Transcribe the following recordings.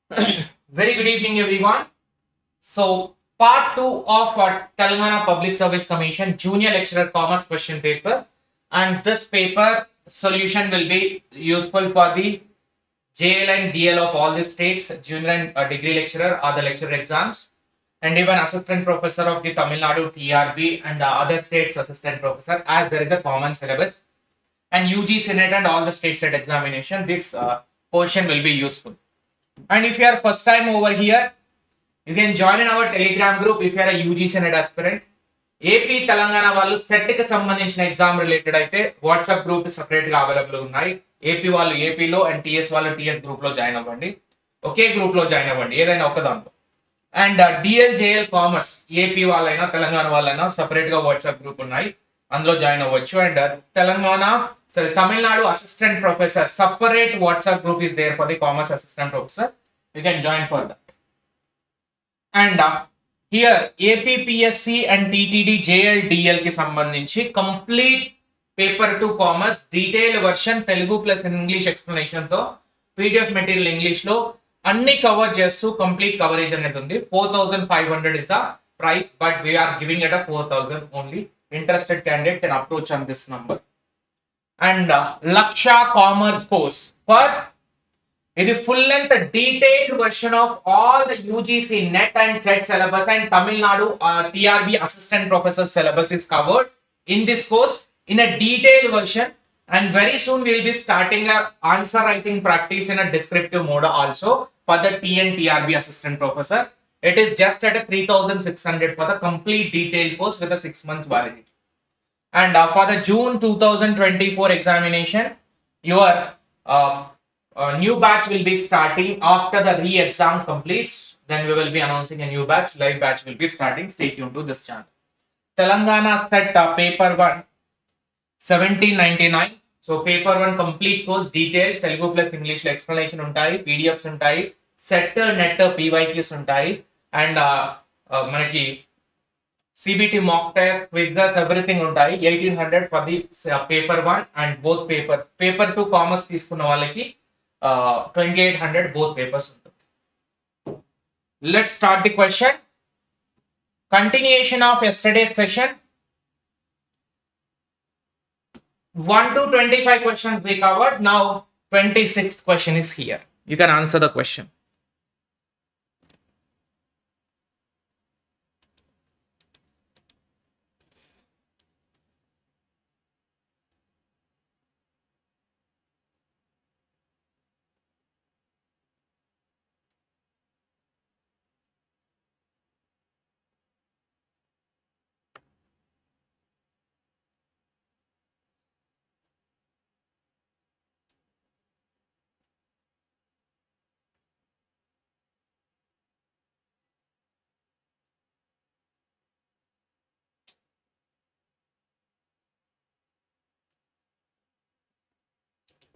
Very good evening, everyone. So, part 2 of our Telangana Public Service Commission Junior Lecturer Commerce question paper, and this paper solution will be useful for the JL and DL of all the states, junior and degree lecturer or the lecturer exams, and even assistant professor of the Tamil Nadu TRB and other states assistant professor, as there is a common syllabus, and UG Senate and all the state set examination. This portion will be useful. And if you are first time over here, you can join in our Telegram group if you are a UGC NET aspirant. AP Telangana వాళ్ళు set కి సంబంధించిన exam related అయితే WhatsApp group separate గా available ఉన్నాయి. AP వాళ్ళు ఏపీలో and TS వాళ్ళు TS group లో జాయిన్ అవ్వండి. ఒకే గ్రూప్ లో జాయిన్ అవ్వండి, ఏదైనా ఒక దాంట్లో. And DL JL commerce AP వాళ్ళైనా తెలంగాణ వాళ్ళైనా సెపరేట్ గా వాట్సాప్ గ్రూప్ ఉన్నాయి, అందులో జాయిన్ అవ్వచ్చు. And Telangana Tamil Nadu assistant professor separate WhatsApp group is there for the commerce assistant professor. You can join for that. And here APPSC and TTD JL DL కి సంబంధించి complete paper 2 commerce detail version Telugu plus English explanation తో PDF material English లో అన్ని cover చేస్తూ complete coverage అనేది ఉంది. 4500 is the price, but we are giving it a 4000 only. Interested candidate can approach on this number. And Laksha Commerce course for the full length detailed version of all the UGC NET and SET syllabus and Tamil Nadu TRB assistant professor syllabus is covered in this course in a detailed version, and very soon we will be starting our answer writing practice in a descriptive mode also for the TN TRB assistant professor. It is just at a 3600 for the complete detailed course with a 6 months validity. And for the June 2024 examination, your new batch will be starting after the re-exam completes. Then we will be announcing a new batch. Live batch will be starting. Stay tuned to this channel. Telangana set paper 1 1799. So paper 1 complete course detail Telugu plus English explanation untai, PDFs untai, set net PYQs untai, and manaki CBT mock test, quizzes, everything ఉంటాయి. 1800 for the paper 1 and both paper 2 commerce తీసుకున్న వాళ్ళకి 2800 both papers ఉంటుంది. Let's start the question. Continuation of yesterday's session. 1 to 25 questions we covered. Now 26th question is here. You can answer the question.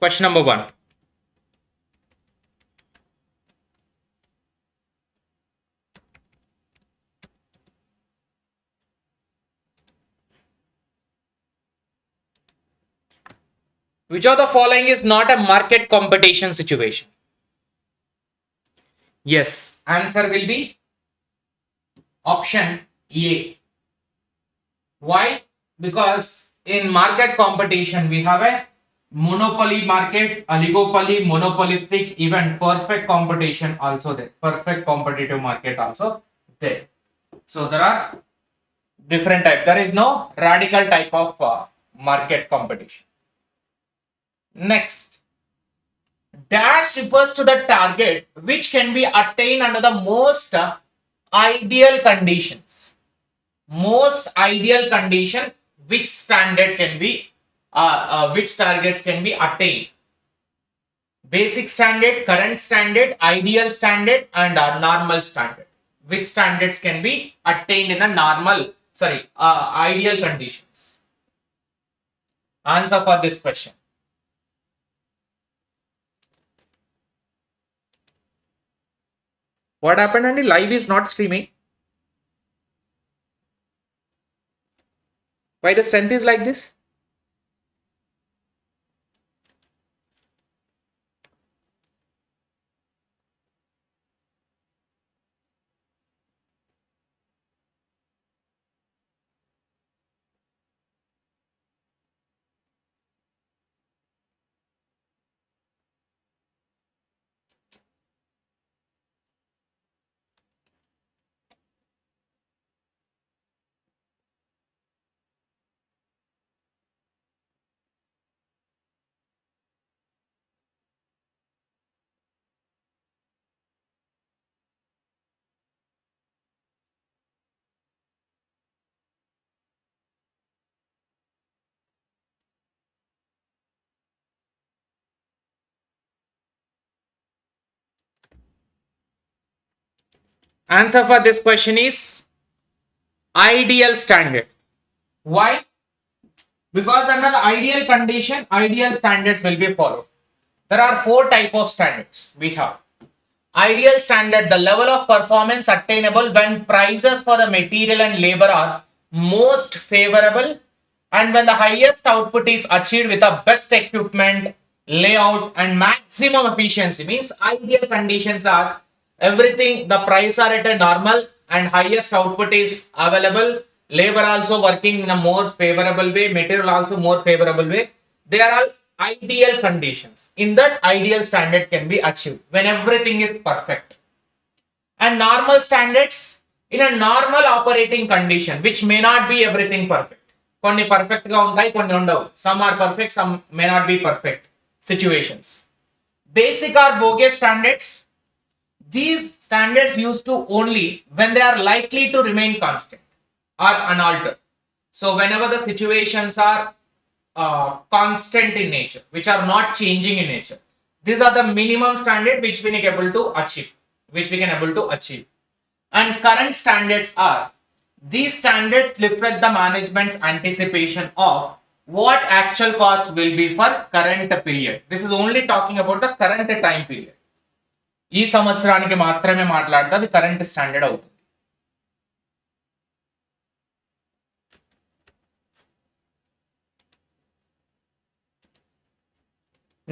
Question number 1. Which of the following is not a market competition situation? Yes, answer will be option A. Why? Because in market competition we have a monopoly market, oligopoly, monopolistic, even perfect competition also there. Perfect competitive market also there. So there are different types. There is no radical type of market competition. Next, dash refers to the target which can be attained under the most ideal conditions. Most ideal condition, which standard can be which targets can be attained? Basic standard, current standard, ideal standard, and normal standard. Which standards can be attained in the ideal conditions? Answer for this question. What happened, Andy? Live is not streaming. Why the strength is like this? Answer for this question is ideal standard. Why? Because under the ideal condition, ideal standards will be followed. There are four type of standards we have. Ideal standard, the level of performance attainable when prices for the material and labor are most favorable and when the highest output is achieved with the best equipment, layout and maximum efficiency. Means ideal conditions are everything, the price are at a normal and highest output is available, labor also working in a more favorable way, material also more favorable way. They are all ideal conditions. In that, ideal standard can be achieved when everything is perfect. And normal standards, in a normal operating condition, which may not be everything perfect. కొన్ని perfect గా ఉంటాయి, కొన్ని ఉండవు. Some are perfect, some may not be perfect situations. Basic or bogus standards. These standards used to only when they are likely to remain constant or unaltered. So whenever the situations are constant in nature, which are not changing in nature, these are the minimum standard which we can able to achieve. And current standards are, these standards reflect the management's anticipation of what actual cost will be for current period. This is only talking about the current time period. ఈ సంవత్సరానికి మాత్రమే మాట్లాడితే అది current standard అవుతుంది.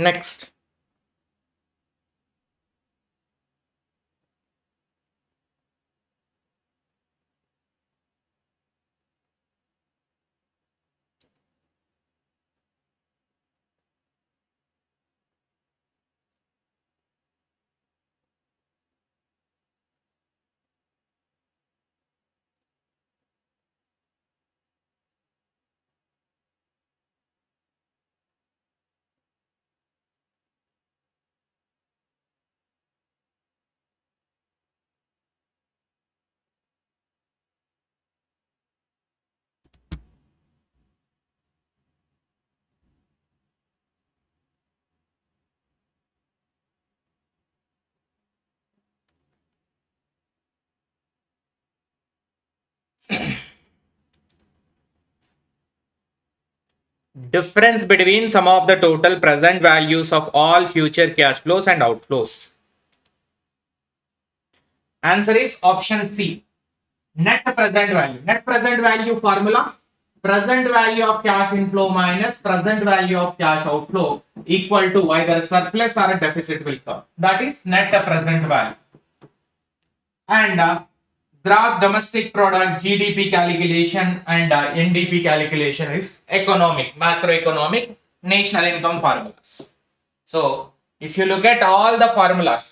Next difference between sum of the total present values of all future cash flows and outflows. Answer is option C, net present value. Net present value formula, present value of cash inflow minus present value of cash outflow equal to either surplus or a deficit will come. That is net present value. And gross domestic product, GDP calculation and NDP calculation is economic, macroeconomic, national income formulas. So if you look at all the formulas,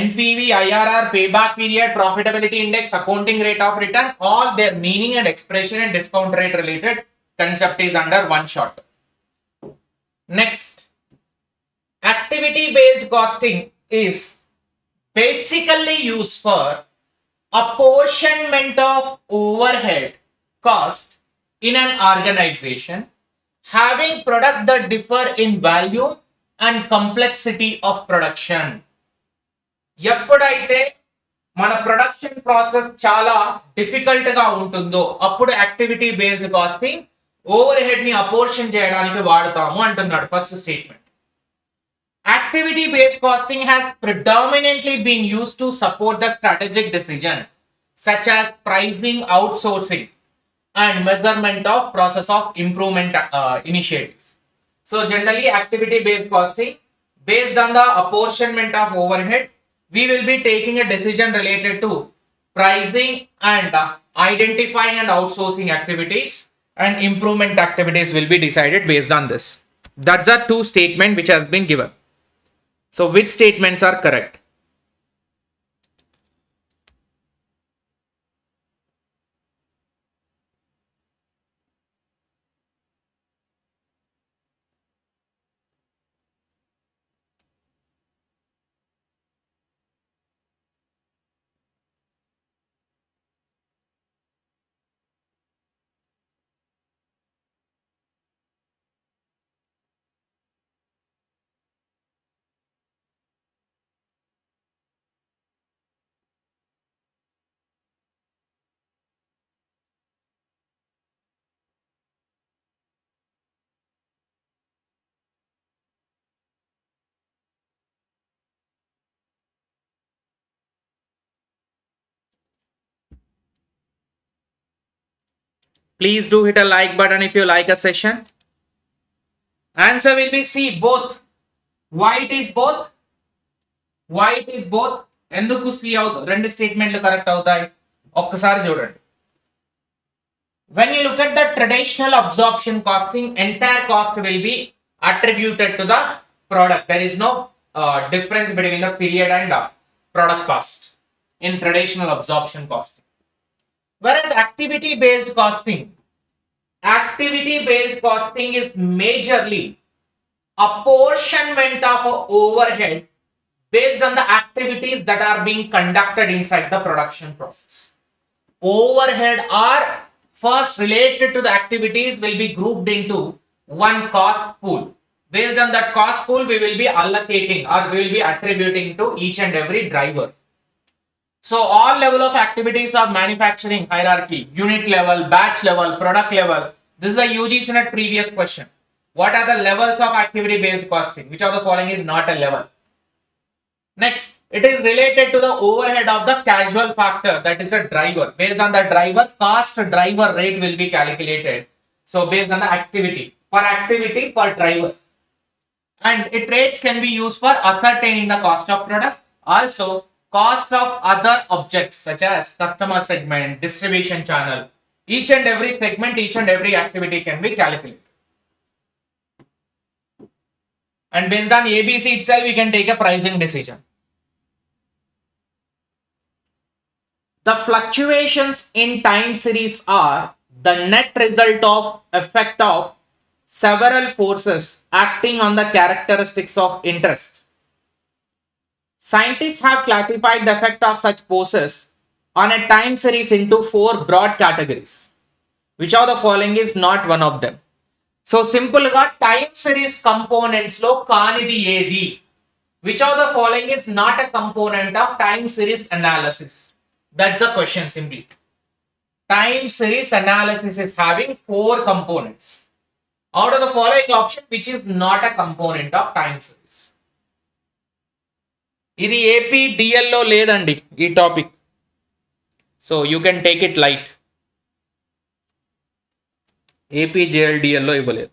NPV, IRR, payback period, profitability index, accounting rate of return, all their meaning and expression and discount rate related concept is under one shot. Next, activity based costing is basically used for apportionment of overhead cost in an organization having product that differ in value and complexity of production. ఎప్పుడైతే మన production process చాలా difficult గా ఉంటుందో అప్పుడు activity based costing overhead ని apportion చేయడానికి వాడతాము అంటున్నాడు first statement. Activity based costing has predominantly been used to support the strategic decision such as pricing, outsourcing and measurement of process of improvement initiatives. So generally activity based costing, based on the apportionment of overhead, we will be taking a decision related to pricing and identifying and outsourcing activities, and improvement activities will be decided based on this. That's a two statement which has been given. So which statements are correct? Please do hit a like button if you like a session. Answer will be C, both. Why it is both? Why it is both? ఎందుకు C అవుతుంది? రెండు స్టేట్మెంట్లు correct అవుతాయి. ఒక్కసారి చూడండి. When you look at the traditional absorption costing, entire cost will be attributed to the product. There is no difference between the period and product cost in traditional absorption costing. Whereas activity-based costing is majorly apportionment of overhead based on the activities that are being conducted inside the production process. Overhead are first related to the activities will be grouped into one cost pool. Based on that cost pool, we will be allocating or we will be attributing to each and every driver. So all level of activities of manufacturing hierarchy, unit level, batch level, product level. This is a UGC NET previous question. What are the levels of activity based costing? Which of the following is not a level? Next, it is related to the overhead of the casual factor, that is a driver. Based on the driver cost, driver rate will be calculated. So based on the activity per driver. And it rates can be used for ascertaining the cost of product. Also, cost of other objects such as customer segment, distribution channel. Each and every segment, each and every activity can be calculated. And based on ABC itself, we can take a pricing decision. The fluctuations in time series are the net result of effect of several forces acting on the characteristics of interest. Scientists have classified the effect of such forces on a time series into 4 broad categories. Which of the following is not one of them? So simple ga time series components lo kanidi edi. Which of the following is not a component of time series analysis? That's the question simply. Time series analysis is having 4 components. Out of the following option, which is not a component of time series? Idi APDL lo ledandi ee topic. So you can take it light. APJLDL lo ivvaledu.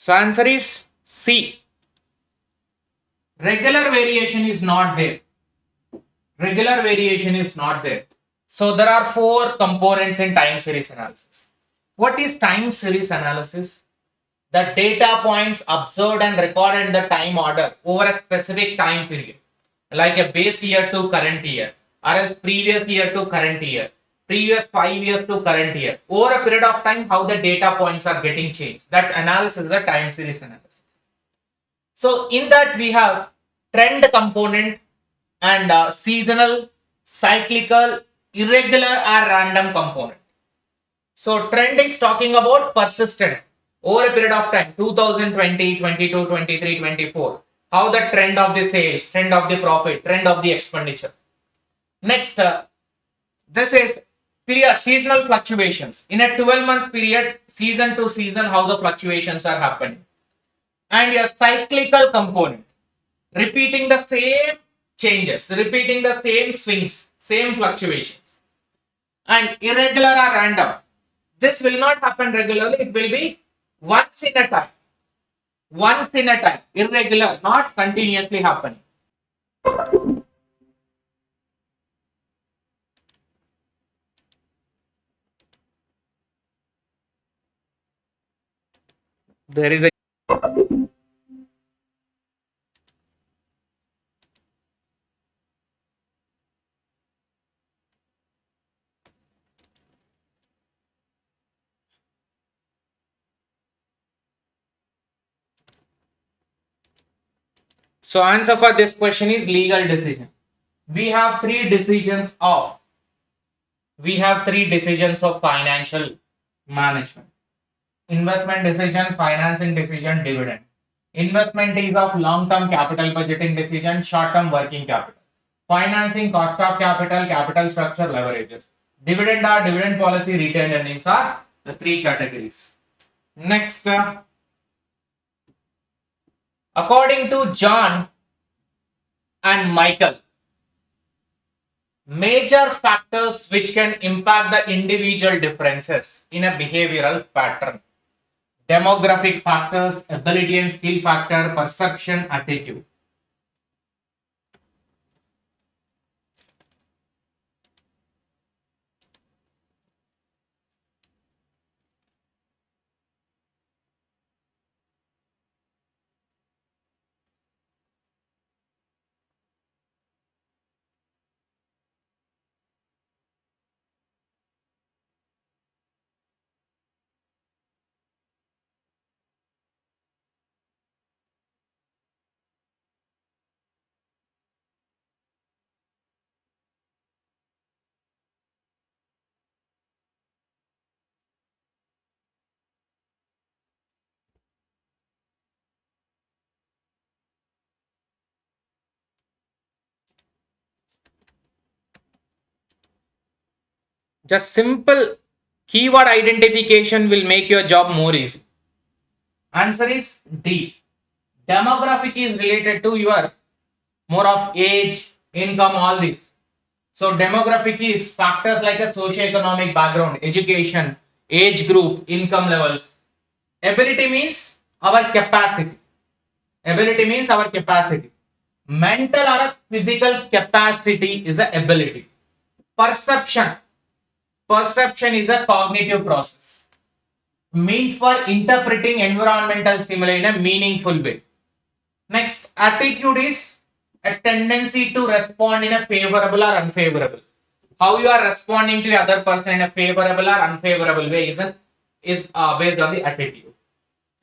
So answer is C. Regular variation is not there. Regular variation is not there. So there are 4 components in time series analysis. What is time series analysis? The data points observed and recorded in the time order over a specific time period, like a base year to current year, or as previous year to current year, previous 5 years to current year. Over a period of time, how the data points are getting changed. That analysis is the time series analysis. So in that we have trend component and seasonal, cyclical, irregular or random component. So trend is talking about persistent over a period of time, 2020, 22, 23, 24. How the trend of the sales, trend of the profit, trend of the expenditure. Next, this is period seasonal fluctuations. In a 12 months period, season to season, how the fluctuations are happening. And your cyclical component, repeating the same changes, repeating the same swings, same fluctuations. And irregular or random, this will not happen regularly, it will be once in a time. Once in a time, irregular, not continuously happening. There is a so answer for this question is legal decision. We have three decisions of financial management: investment decision, financing decision, dividend. Investment is of long-term capital budgeting decision, short-term working capital. Financing, cost of capital, capital structure, leverages. Dividend or dividend policy, retained earnings are the three categories. Next, according to John and Michael, major factors which can impact the individual differences in a behavioral pattern: demographic factors, ability and skill factor, perception, attitude. Just simple keyword identification will make your job more easy. Answer is D. Demographic is related to your more of age, income, all this. So demographic is factors like a socio-economic background, education, age group, income levels. Ability means our capacity. Ability means our capacity. Mental or physical capacity is a ability. Perception. Perception is a cognitive process meant for interpreting environmental stimuli in a meaningful way. Next, attitude is a tendency to respond in a favorable or unfavorable. How you are responding to the other person in a favorable or unfavorable way is based on the attitude,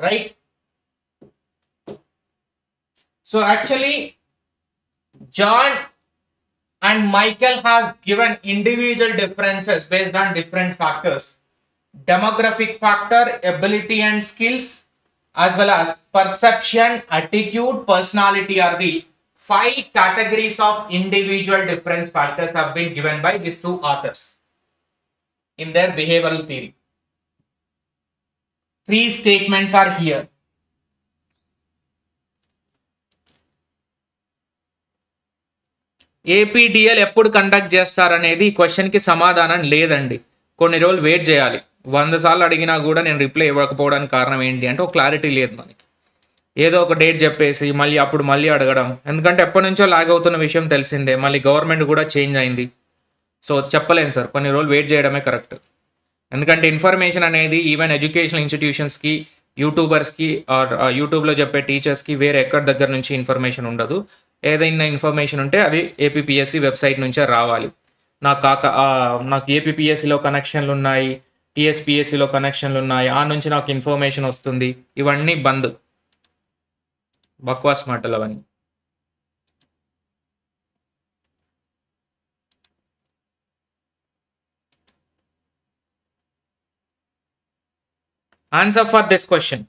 right? So actually, John and Michael has given individual differences based on different factors: demographic factor, ability and skills, as well as perception, attitude, personality are the five categories of individual difference factors have been given by these two authors in their behavioral theory. Three statements are here. ఏపీడిఎల్ ఎప్పుడు conduct చేస్తారనేది ఈ క్వశ్చన్కి సమాధానం లేదండి. కొన్ని రోజులు wait చేయాలి. 100 సార్లు అడిగినా కూడా నేను రిప్లై ఇవ్వకపోవడానికి కారణం ఏంటి అంటే ఒక క్లారిటీ లేదు మనకి. ఏదో ఒక డేట్ చెప్పేసి మళ్ళీ అడగడం, ఎందుకంటే ఎప్పటి నుంచో లాగ్ అవుతున్న విషయం తెలిసిందే. మళ్ళీ గవర్నమెంట్ కూడా చేంజ్ అయింది. సో చెప్పలేను సార్, కొన్ని రోజులు వెయిట్ చేయడమే కరెక్ట్. ఎందుకంటే ఇన్ఫర్మేషన్ అనేది ఈవెన్ ఎడ్యుకేషనల్ ఇన్స్టిట్యూషన్స్కి, యూట్యూబర్స్కి ఆర్ యూట్యూబ్లో చెప్పే టీచర్స్కి వేరే ఎక్కడి దగ్గర నుంచి ఇన్ఫర్మేషన్ ఉండదు. ఏదైనా ఇన్ఫర్మేషన్ ఉంటే అది ఏపీపీఎస్సీ వెబ్సైట్ నుంచే రావాలి. నాకు ఏపీపీఎస్సీలో కనెక్షన్లు ఉన్నాయి, టీఎస్పీఎస్సీలో కనెక్షన్లు ఉన్నాయి, ఆ నుంచి నాకు ఇన్ఫర్మేషన్ వస్తుంది. ఇవన్నీ బంద్, బక్వాస్ మాటలు అవన్నీ. Answer for this question.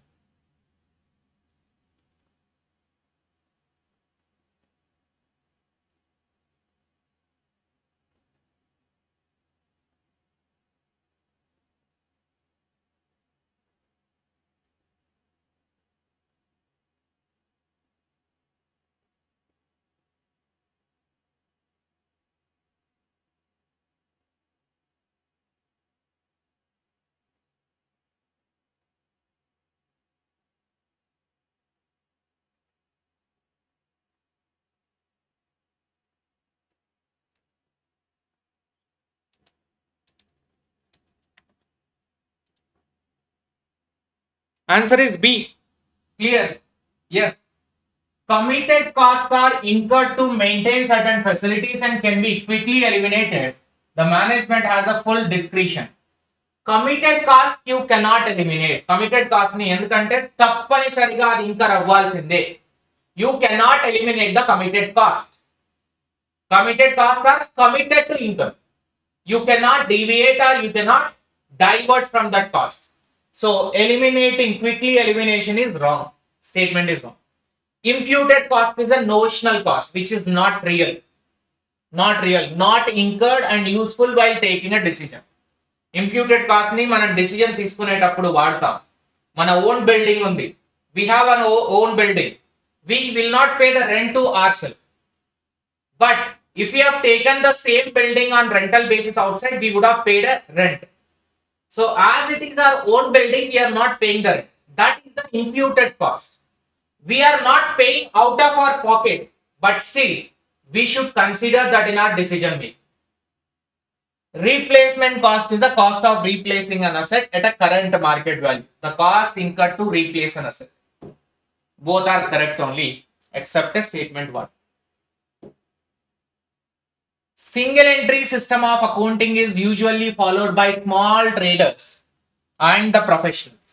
Answer is B. Clear? Yes. Committed costs are incurred to maintain certain facilities and can be quickly eliminated. The management has a full discretion. Committed cost you cannot eliminate. Committed cost ni endukante tappanisariga adi incur avvalsinde. You cannot eliminate the committed cost. Committed costs are committed to incur. You cannot deviate or you cannot divert from that cost. So quickly elimination is wrong. Statement is wrong. Imputed cost is a notional cost which is not real. Not incurred and useful while taking a decision. Imputed cost ni మనం decision తీసుకునేటప్పుడు వాడతాం. మన own building ఉంది. We have an own building. We will not pay the rent to ourselves. But if we have taken the same building on rental basis outside, we would have paid a rent. So as it is our own building, we are not paying the rent. That is the imputed cost. We are not paying out of our pocket, but still we should consider that in our decision making. Replacement cost is the cost of replacing an asset at a current market value. The cost incurred to replace an asset. Both are correct only except a statement 1. Single entry system of accounting is usually followed by small traders and the professionals.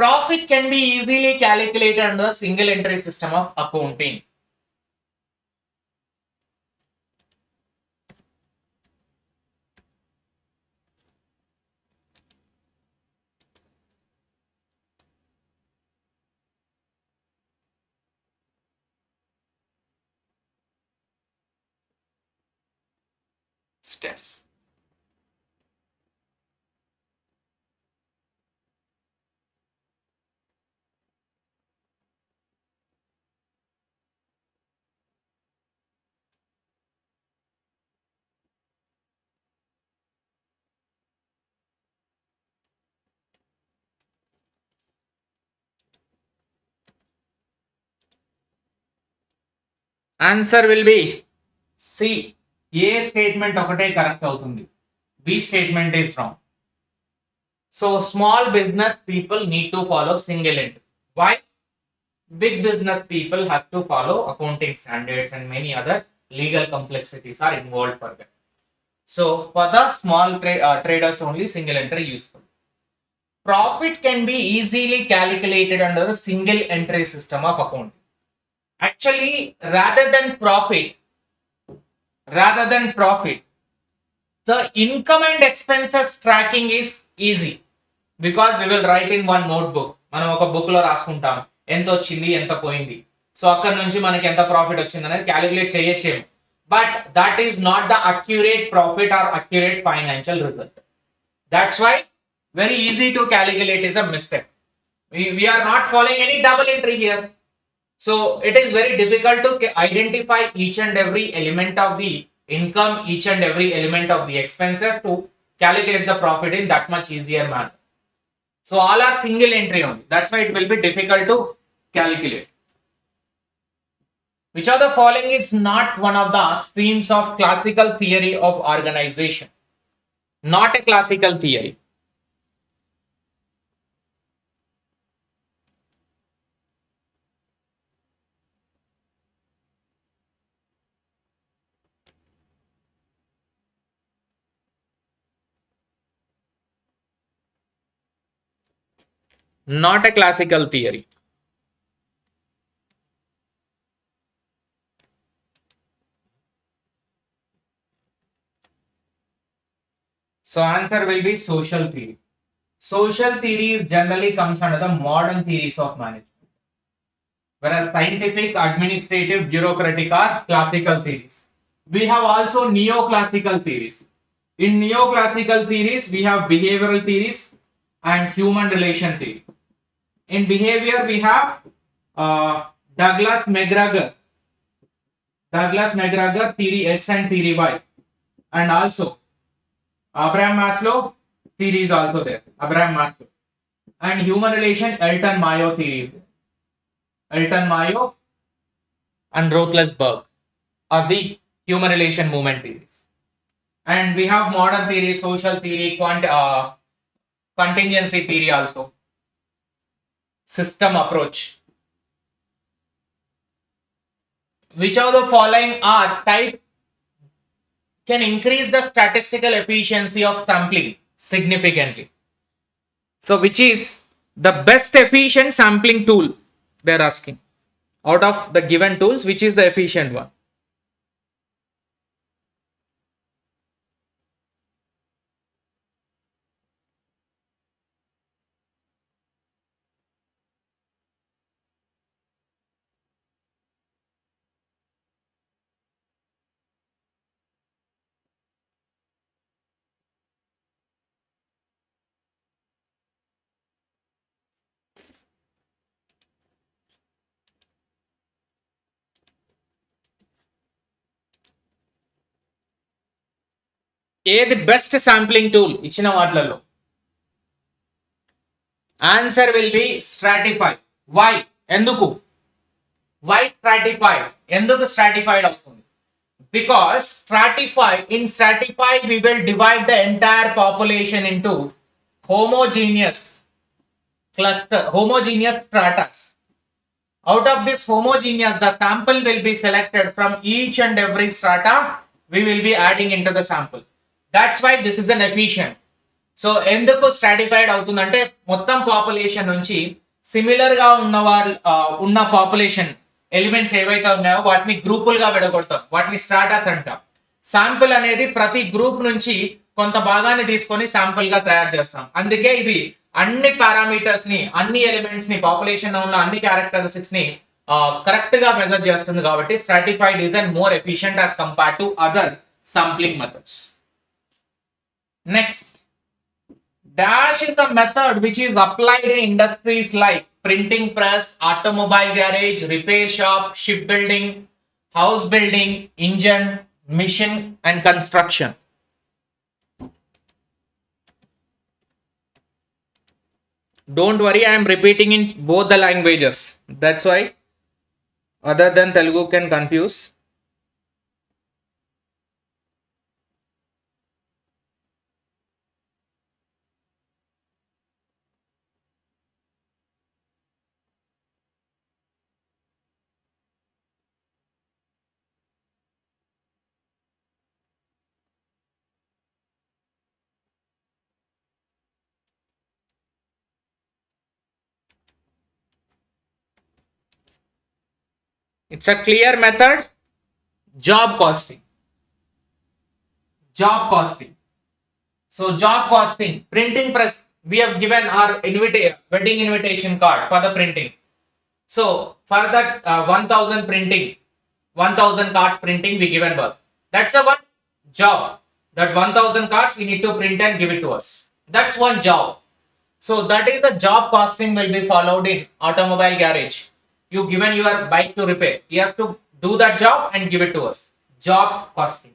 Profit can be easily calculated under the single entry system of accounting. Steps. Answer will be C. A statement ఒకటే correct అవుతుంది. B statement is wrong. So small business people need to follow single entry. Why? Big business people have to follow accounting standards and many other legal complexities are involved for them. So for the small traders only single entry useful. Profit can be easily calculated under the single entry system of accounting. Actually, rather than profit, the income and expenses tracking is easy because we will write in one notebook. మనం ఒక book లో రాసుకుంటాం ఎంత వచ్చింది ఎంత పోయింది. So అక్కడ నుంచి మనకి ఎంత ప్రాఫిట్ వచ్చింది అనేది క్యాలిక్యులేట్ చేయొచ్చేమో. But that is not the accurate profit or accurate financial result. That's why very easy to calculate is a mistake. We are not following any double entry here. So it is very difficult to identify each and every element of the income, each and every element of the expenses to calculate the profit in that much easier manner. So all are single entry only. That's why it will be difficult to calculate. Which of the following is not one of the streams of classical theory of organization? Not a classical theory. Not a classical theory. So answer will be social theory. Social theories generally comes under the modern theories of management, whereas scientific, administrative, bureaucratic are classical theories. We have also neoclassical theories. In neoclassical theories, we have behavioral theories and human relation theory. In behavior, we have Douglas McGregor theory X and theory Y, and also Abraham Maslow theory is also there. Abraham Maslow. And human relation, Elton Mayo theory is there. Elton Mayo and Roethlisberger are the human relation movement theories. And we have modern theory, social theory, contingency theory also. system approach. Which of the following are type can increase the statistical efficiency of sampling significantly? So which is the best efficient sampling tool? They are asking. Out of the given tools, which is the efficient one? A, the best sampling tool ఇచ్చిన వాటిలలో answer will be stratified. Why? ఎందుకు? Why stratified? ఎందుకు stratified అవుతుంది? Because in stratified we will divide the entire population into homogeneous stratas. Out of this homogeneous, the sample will be selected from each and every strata. We will be adding into the sample. That's why this is an efficient. So ఎందుకు stratified అవుతుందంటే మొత్తం population నుంచి similar గా ఉన్న population elements ఏవైతే ఉన్నాయో వాటిని గ్రూపులుగా విడగొడతాం, వాటిని స్ట్రాటాస్ అంటాం. శాంపుల్ అనేది ప్రతి గ్రూప్ నుంచి కొంత భాగాన్ని తీసుకొని శాంపుల్ గా తయారు చేస్తాం. అందుకే ఇది అన్ని పారామీటర్స్ ని, అన్ని ఎలిమెంట్స్ ని, పాపులేషన్ లో ఉన్న అన్ని క్యారెక్టరిస్టిక్స్ ని కరెక్ట్ గా మెజర్ చేస్తుంది. కాబట్టి stratified is and more efficient as compared to other sampling methods. Next, dash is a method which is applied in industries like printing press, automobile garage, repair shop, shipbuilding, house building, engine, mission and construction. Don't worry, I am repeating in both the languages. That's why other than Telugu can confuse. It's a clear method. Job costing. So job costing, printing press, we have given our wedding invitation card for the printing. So for that 1000 printing, 1000 cards printing we given work. That's a one job. That 1000 cards we need to print and give it to us. That's one job. So that is the job costing will be followed in automobile garage. You given your bike to repair, he has to do that job and give it to us. Job costing.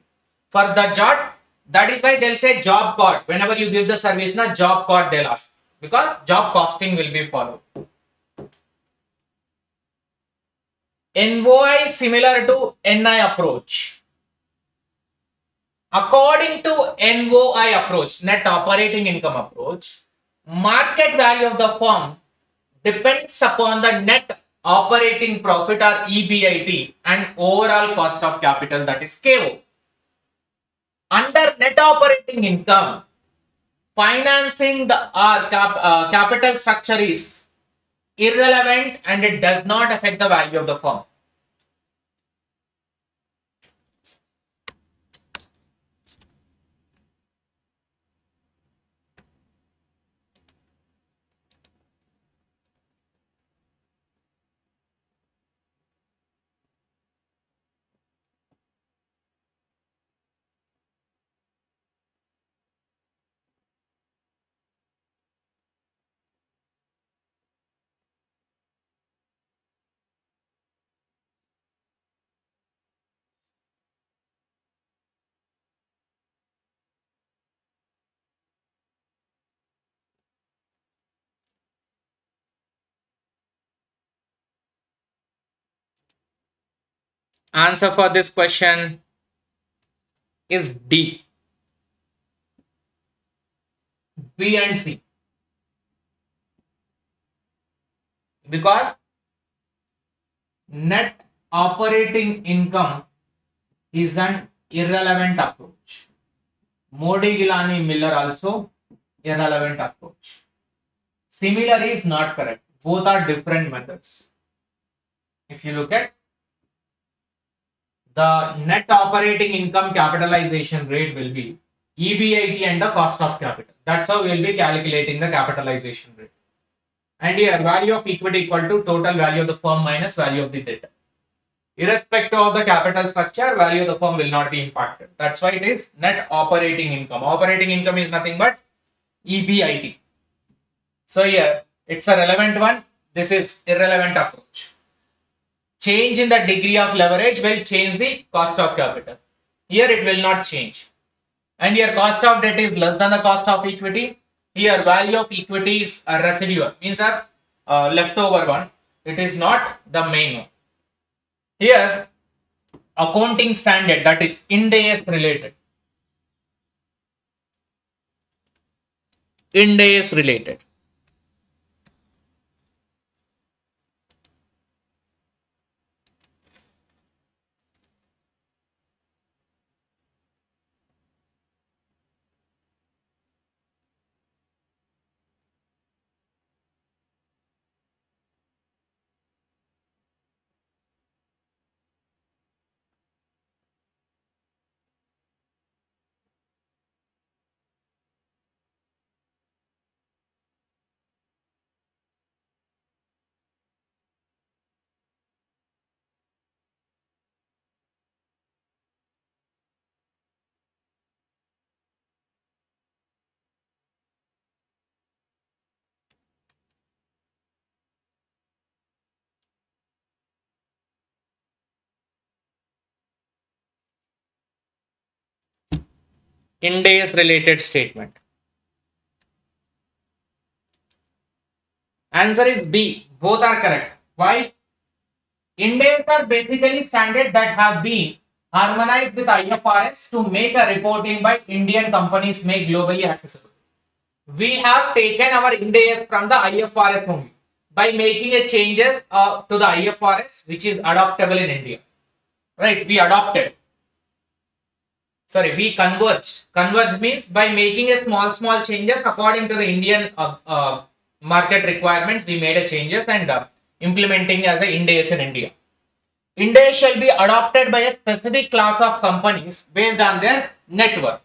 For the job, that is why they'll say job card. Whenever you give the service, na job card they'll ask, because job costing will be followed. NOI similar to NI approach. According to NOI approach, net operating income approach, market value of the firm depends upon the net operating profit or EBIT and overall cost of capital, that is KO. Under net operating income, financing the capital structure is irrelevant and it does not affect the value of the firm. Answer for this question is D. B and C. because net operating income is an irrelevant approach. Modi, Gilani, Miller also irrelevant approach. Similar is not correct. Both are different methods. If you look at the net operating income capitalization rate will be EBIT and the cost of capital. That's how we will be calculating the capitalization rate. And here value of equity equal to total value of the firm minus value of the debt. Irrespective of the capital structure, value of the firm will not be impacted. That's why it is net operating income. Operating income is nothing but EBIT. So here it's a relevant one. This is irrelevant approach. Change in the degree of leverage will change the cost of capital. Here it will not change. And here cost of debt is less than the cost of equity. Here value of equity is a residual, means a leftover one. It is not the main one. Here accounting standard, that is Ind AS related. Ind AS related. Ind AS related statement. Answer is B. Both are correct. Why? Ind AS are basically standards that have been harmonized with IFRS to make a reporting by Indian companies made globally accessible. We have taken our Ind AS from the IFRS only by making a changes to the IFRS which is adoptable in India. Right? We adopted. Sorry, we converged. Converged means by making a small changes according to the Indian market requirements. We made a changes and implementing as a Ind AS in India. Ind AS shall be adopted by a specific class of companies based on their net worth.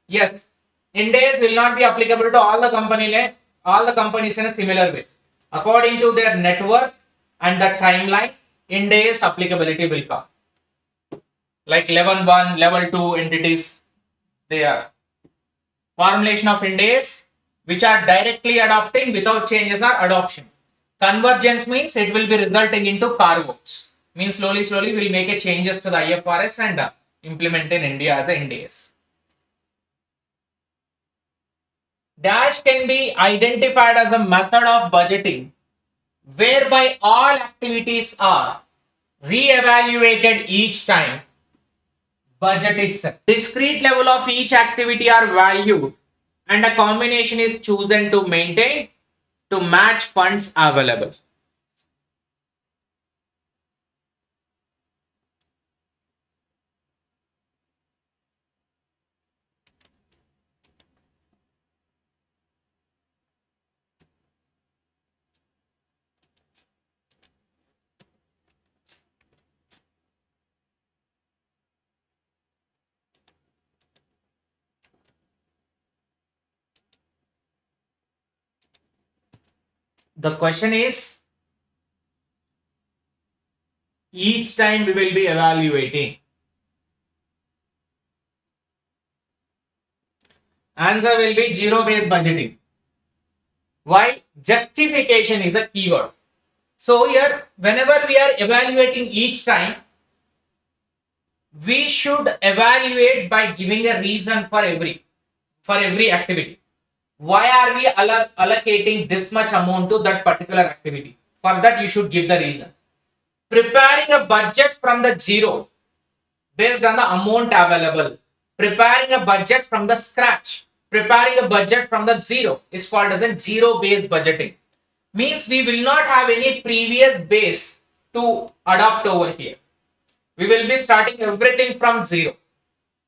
Yes, Ind AS will not be applicable to all the companies in a similar way. According to their net worth and the timeline, Ind AS applicability will come. Like level 1, level 2 entities, they are formulation of Ind AS which are directly adopting without changes or adoption. Convergence means it will be resulting into carve-outs. Means slowly we'll make a changes to the IFRS and implement in India as a Ind AS. Dash can be identified as a method of budgeting whereby all activities are re-evaluated each time budget is set. Discrete level of each activity are valued and a combination is chosen to maintain to match funds available. The question is, each time we will be evaluating. Answer will be zero-based budgeting. Why? Justification is a keyword. So here, whenever we are evaluating each time, we should evaluate by giving a reason for every activity. Why are we allocating this much amount to that particular activity? For that, you should give the reason. Preparing a budget from the zero based on the amount available. Preparing a budget from the scratch. Preparing a budget from the zero is called as a zero-based budgeting. means we will not have any previous base to adopt over here. We will be starting everything from zero,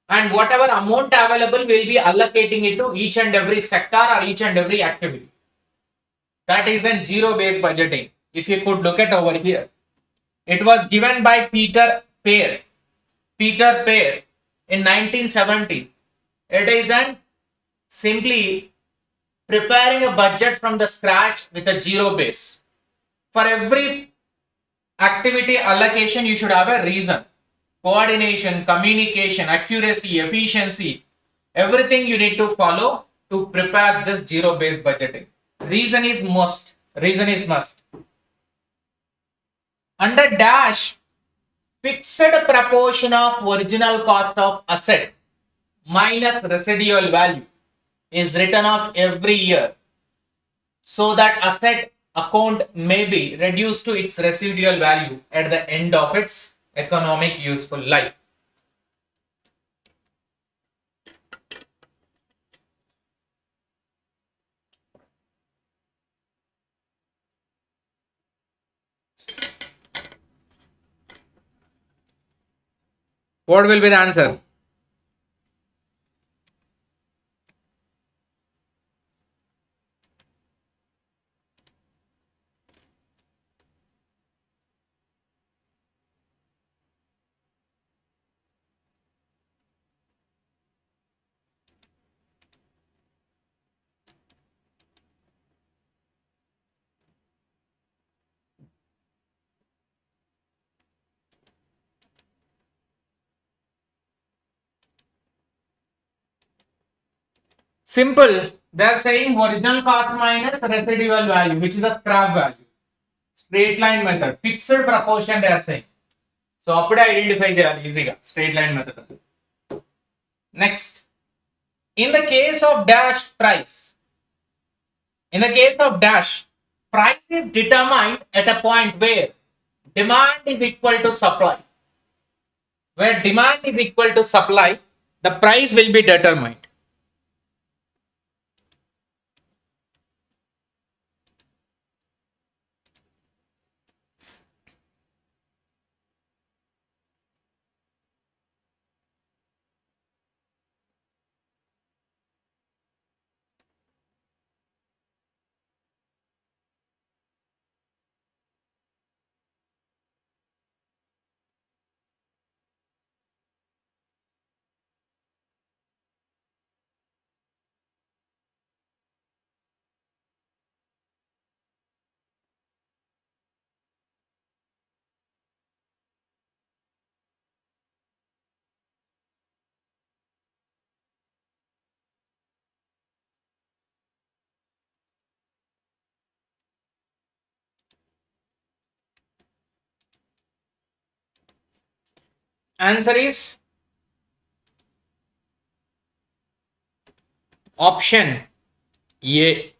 and whatever amount available we will be allocating it to each and every sector or each and every activity. That is a zero based budgeting. If you could look at over here, it was given by Peter Pair in 1970. It is an simply preparing a budget from the scratch with a zero base. For every activity allocation, you should have a reason. Coordination, communication, accuracy, efficiency, everything you need to follow to prepare this zero based budgeting. Reason is must. Reason is must. Under dash, fixed proportion of original cost of asset minus residual value is written off every year, so that asset account may be reduced to its residual value at the end of its economic useful life. What will be the answer? Simple. They are saying original cost minus residual value, which is a scrap value. Straight line method. Fixed proportion they are saying. So appude identify cheyali easy straight line method. Next, in the case of dash price, in the case of dash, price is determined at a point where demand is equal to supply. Where demand is equal to supply, the price will be determined. Answer is option A.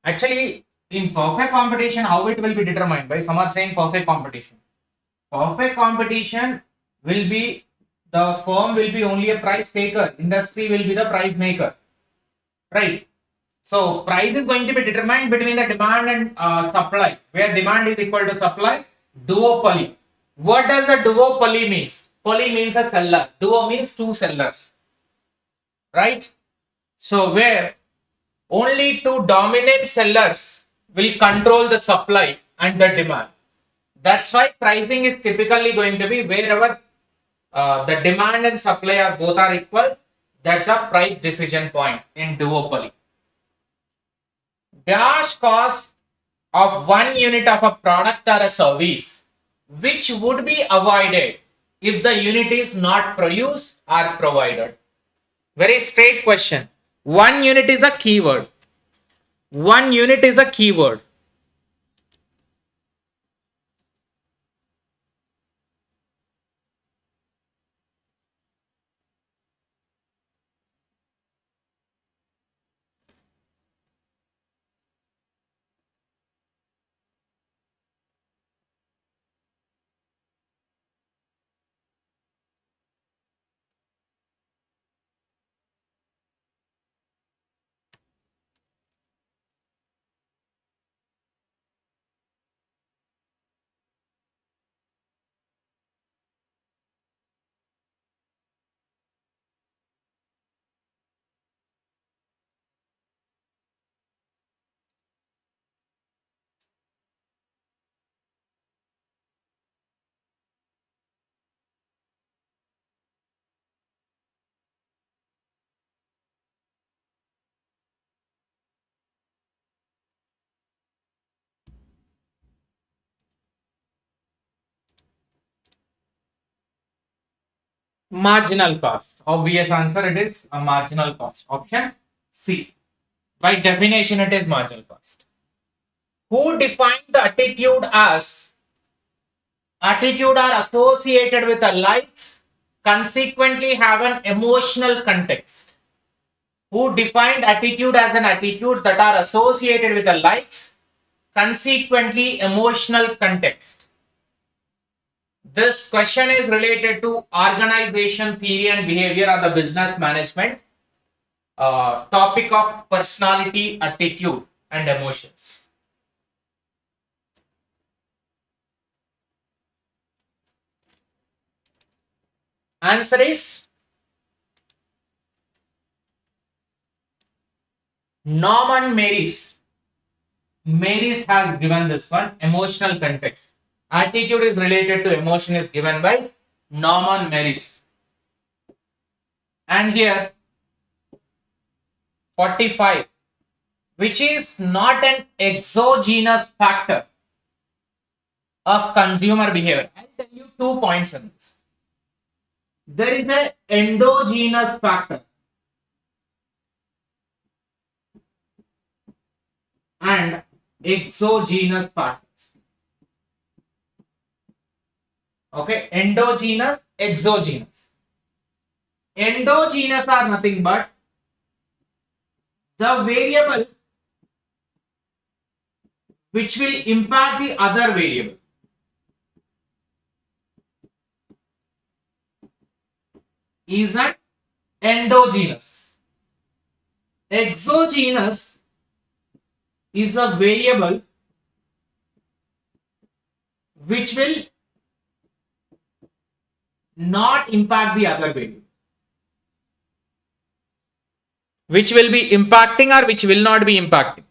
Actually, in perfect competition, how it will be determined? By some are saying perfect competition. Perfect competition will be the firm will be only a price taker, industry will be the price maker, right? So price is going to be determined between the demand and supply, where demand is equal to supply. Duopoly. What does a duopoly means? Poly means a seller. Duo means two sellers, right? So where only two dominant sellers will control the supply and the demand. That's why pricing is typically going to be wherever the demand and supply are both are equal. That's a price decision point in duopoly. Dash cost of 1 unit of a product or a service, which would be avoided if the unit is not produced or provided. Very straight question. 1 unit is a keyword. 1 unit is a keyword. Marginal cost. Obvious answer, it is a marginal cost. Option C. By definition, it is marginal cost. Who defined the attitude are associated with the likes, consequently have an emotional context. Who defined attitude as an attitudes that are associated with the likes, consequently emotional context. This question is related to organization theory and behavior or the business management topic of personality, attitude and emotions. Answer is Norman Maris. Maris has given this one emotional context. Attitude is related to emotion is given by Norman Maris. And here 45, which is not an exogenous factor of consumer behavior. I'll tell you 2 points on this. There is an endogenous factor and exogenous factors. Okay, endogenous, exogenous. Endogenous are nothing but the variable which will impact the other variable. Is an endogenous. Exogenous is a variable which will not impact the other variable. Which will be impacting or which will not be impacting.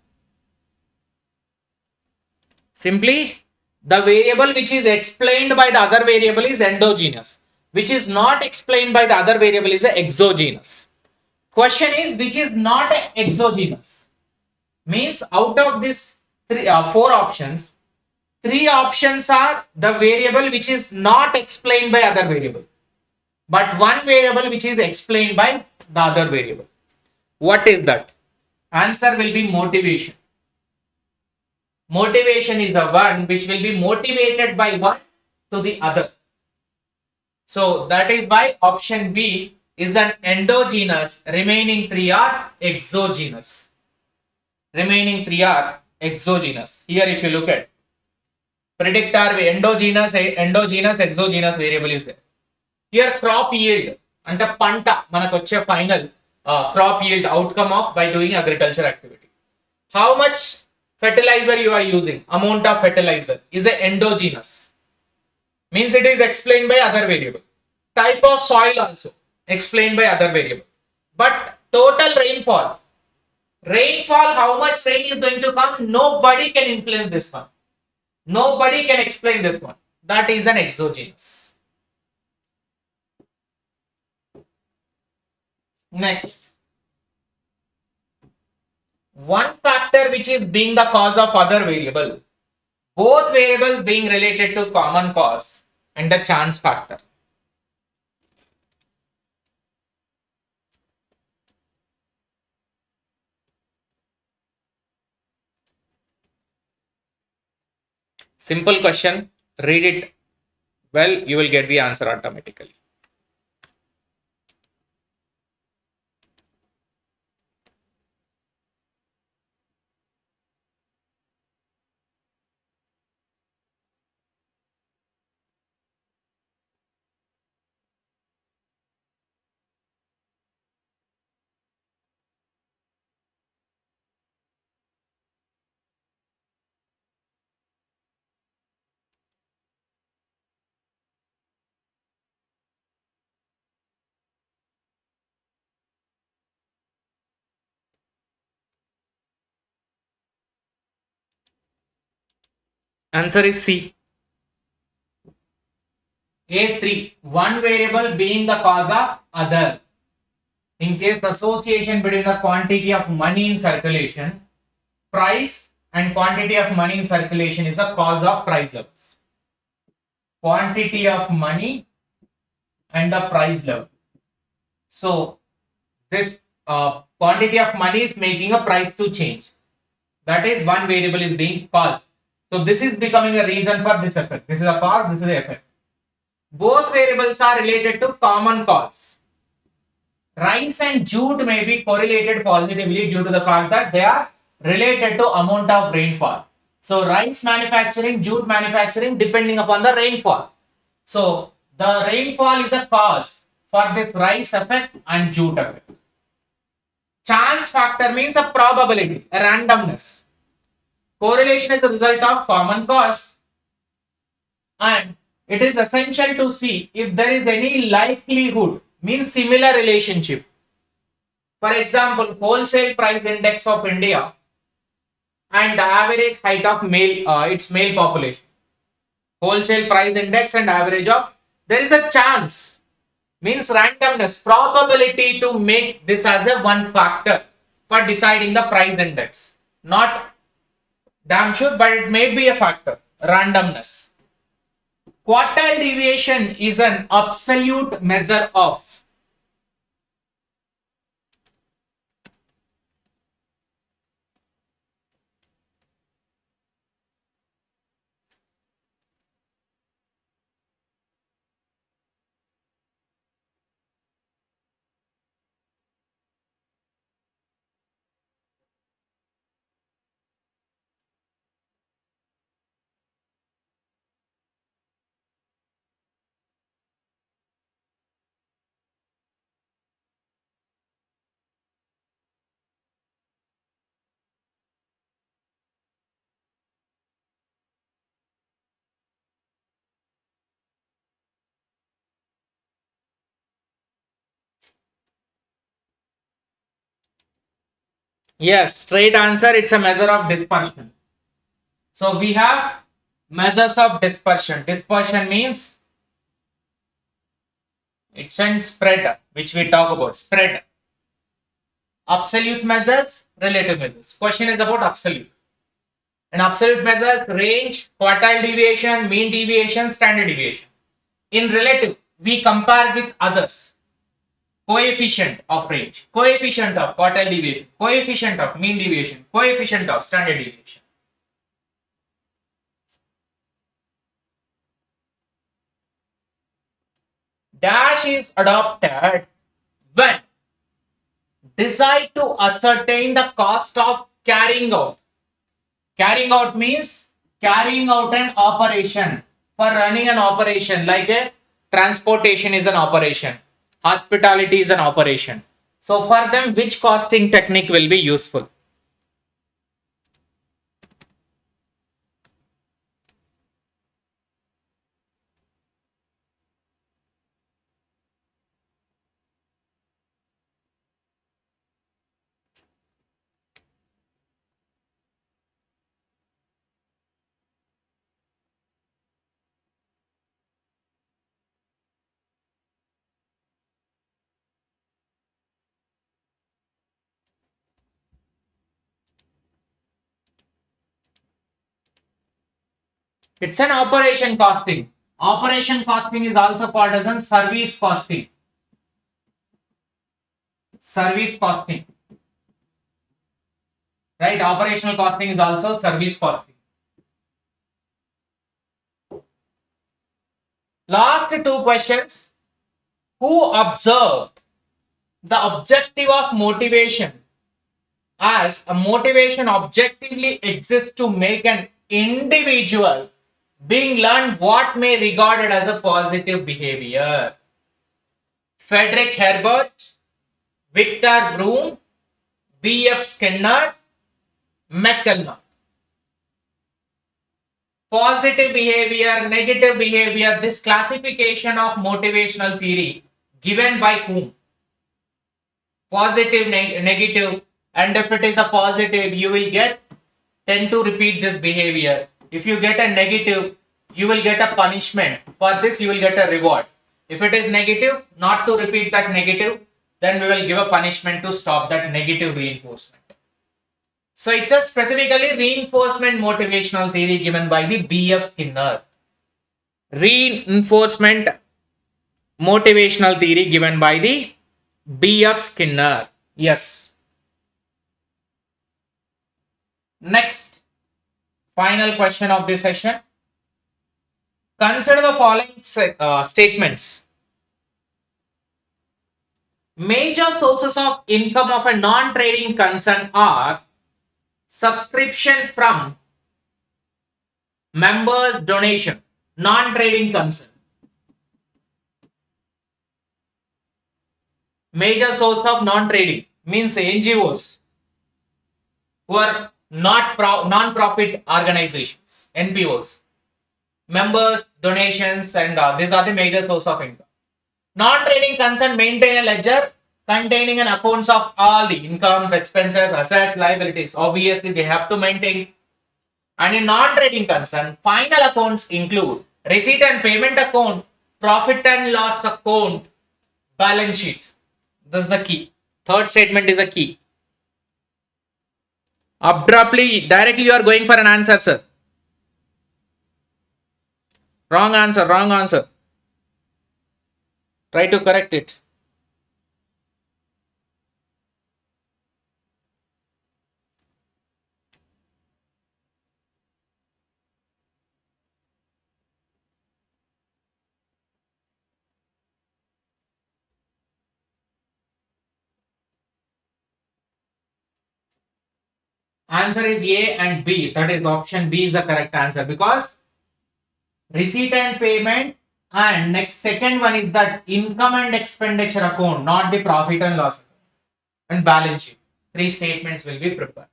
Simply, the variable which is explained by the other variable is endogenous. Which is not explained by the other variable is exogenous. Question is, which is not exogenous? Means out of this 4 options, 3 options are the variable which is not explained by other variable, but 1 variable which is explained by the other variable. What is that? Answer will be motivation. Motivation is the one which will be motivated by one to the other. So that is why option B is an endogenous, remaining 3 are exogenous. Remaining 3 are exogenous. Here if you look at predictor endogenous, exogenous variable is there. Here crop yield ante panta manaku vachche final crop yield outcome of by doing agriculture activity. How much fertilizer you are using, amount of fertilizer is a endogenous. Means it is explained by other variable. Type of soil also explained by other variable. But total rainfall, how much rain is going to come, nobody can influence this one. Nobody can explain this one. That is an exogenous. Next. One factor which is being the cause of other variable. Both variables being related to common cause and the chance factor. Simple question. Read it well. You will get the answer automatically. Answer is C. A3. One variable being the cause of other. In case association between the quantity of money in circulation, price and quantity of money in circulation is a cause of price levels. Quantity of money and the price level. So this quantity of money is making a price to change. That is, one variable is being cause. So this is becoming a reason for this effect. This is a cause, this is the effect. Both variables are related to common cause. Rice and jute may be correlated positively due to the fact that they are related to amount of rainfall. So rice manufacturing, jute manufacturing depending upon the rainfall. So the rainfall is a cause for this rice effect and jute effect. Chance factor means a probability, a randomness. Correlation is the result of common cause. And it is essential to see if there is any likelihood, means similar relationship. For example, wholesale price index of India and the average height of its male population. Wholesale price index and average of, there is a chance, means randomness, probability to make this as a one factor for deciding the price index. Not damn sure, but it may be a factor, randomness. Quartile deviation is an absolute measure of. Yes, straight answer, it's a measure of dispersion. So we have measures of dispersion. Dispersion means it's an spread, which we talk about. Spread. Absolute measures, relative measures. Question is about absolute. In absolute measures, range, quartile deviation, mean deviation, standard deviation. In relative, we compare with others. Coefficient of range, coefficient of quartile deviation, coefficient of mean deviation, coefficient of standard deviation. Dash is adopted when decide to ascertain the cost of carrying out. Carrying out means carrying out an operation. For running an operation, like a transportation is an operation, hospitality is an operation. So for them, which costing technique will be useful? It's an operation costing. Operation costing is also called as a service costing. Service costing. Right? Operational costing is also service costing. Last two questions. Who observed the objective of motivation as a motivation objectively exists to make an individual being learned what may be regarded as a positive behavior? Friedrich Herbert, Victor Broom, B.F. Skinner, McKellar. Positive behavior, negative behavior, this classification of motivational theory given by whom? Positive, negative, and if it is a positive, you will tend to repeat this behavior. If you get a negative, you will get a punishment. For this, you will get a reward. If it is negative, not to repeat that negative, then we will give a punishment to stop that negative reinforcement. So it's a specifically reinforcement motivational theory given by the B.F. Skinner. Reinforcement Motivational theory given by the B.F. Skinner. Yes. Next, final question of this session. Consider the following statements. Major sources of income of a non-trading concern are subscription from members' donation, non-trading concern. Major source of non-trading means NGOs who are not non-profit organizations, NPOs. Members, donations, and these are the major source of income. Non-trading concern maintain a ledger containing an accounts of all the incomes, expenses, assets, liabilities. Obviously, they have to maintain. And in non-trading concern, final accounts include receipt and payment account, profit and loss account, balance sheet. This is the key. Third statement is a key. Abruptly, directly you are going for an answer, sir. Wrong answer, wrong answer. Try to correct it. Answer is A and B. That is option B is the correct answer because receipt and payment, and next second one is that income and expenditure account, not the profit and loss account, and balance sheet. Three statements will be prepared.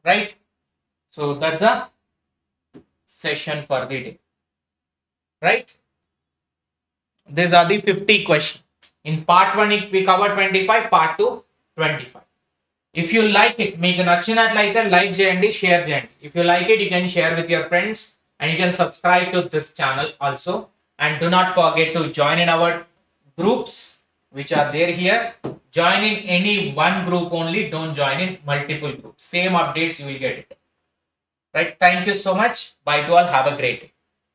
Right? So that's a session for the day. Right? These are the 50 questions. In part 1 we cover 25, part 2 25. If you like it, make నచ్చినట్లయితే like చేయండి, share చేయండి. If you like it, you can share with your friends and you can subscribe to this channel also. And do not forget to join in our groups which are there here. Join in any one group only, don't join in multiple groups. Same updates you will get it. Right? Thank you so much. Bye to all. Have a great day.